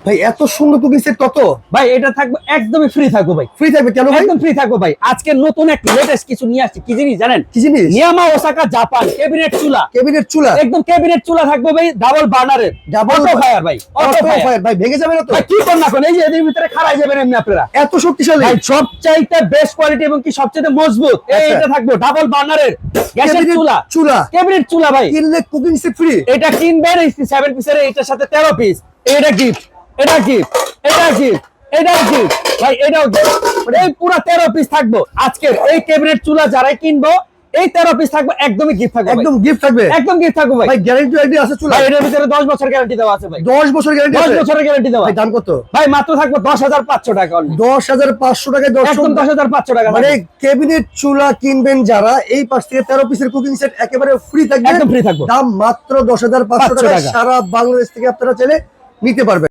ভাই এত সুন্দর কুকিং সেট কত? ভাই এটা থাকবে একদমই ফ্রি থাকবে ভাই। ফ্রি থাকবে কেন ভাই? একদম ফ্রি থাকবে ভাই। আজকে নতুন এক লেটেস্ট কিছু নিয়ে আসছে, কি জিনিস জানেন? কি জিনিস? নিয়ামা ওসাকা জাপান ক্যাবিনেট চুলা। ক্যাবিনেট চুলা, একদম ক্যাবিনেট চুলা থাকবে ভাই, ডাবল বার্নারের, ডাবল অটো ফায়ার ভাই, অটো ফায়ার ভাই ভেঙে যাবে না তো? ভাই। কি কোন না কোন, এই যে এর ভিতরে খাড়াই যাবেন এমনি আপনারা। এত শক্তিশালী ভাই সবচাইতে বেস্ট কোয়ালিটি এবং কি সবচাইতে মজবুত এটা থাকবে ডাবল বার্নারের গ্যাসের চুলা। ক্যাবিনেট চুলা ভাই, কিনলে কুকিং সেট ফ্রি। এটা কিনবেন 7 পিসের, এটার সাথে 13 পিস। এটা গিফট, এটা গিফট, এটা গিফট, এটা গিফট ভাই, এটাও gift। এই পুরো 13 পিস থাকবো আজকের এই ক্যাবিনেট চুলা যারাই কিনবো, এই 13 পিস থাকবে একদমই গিফট থাকবে, একদম গিফট থাকবে, একদম গিফট থাকবে ভাই। ভাই গ্যারান্টি আইডি আছে চুলা? ভাই এর ভিতরে 10 বছর গ্যারান্টি দেওয়া আছে ভাই। 10 বছর গ্যারান্টি 10 আছে? বছরের গ্যারান্টি দেওয়া। ভাই দাম কত? ভাই মাত্র থাকবে 10,500 টাকা only। 10,500 টাকায় একদম 10,500 টাকা মানে ক্যাবিনেট চুলা কিনবেন যারা, এই পাশ থেকে 13 পিসের কুকিং সেট একেবারে ফ্রি থাকবে, একদম ফ্রি থাকবে। দাম মাত্র 10,500 টাকা। সারা বাংলাদেশ থেকে আপনারা চাইলে নিতে পারবেন।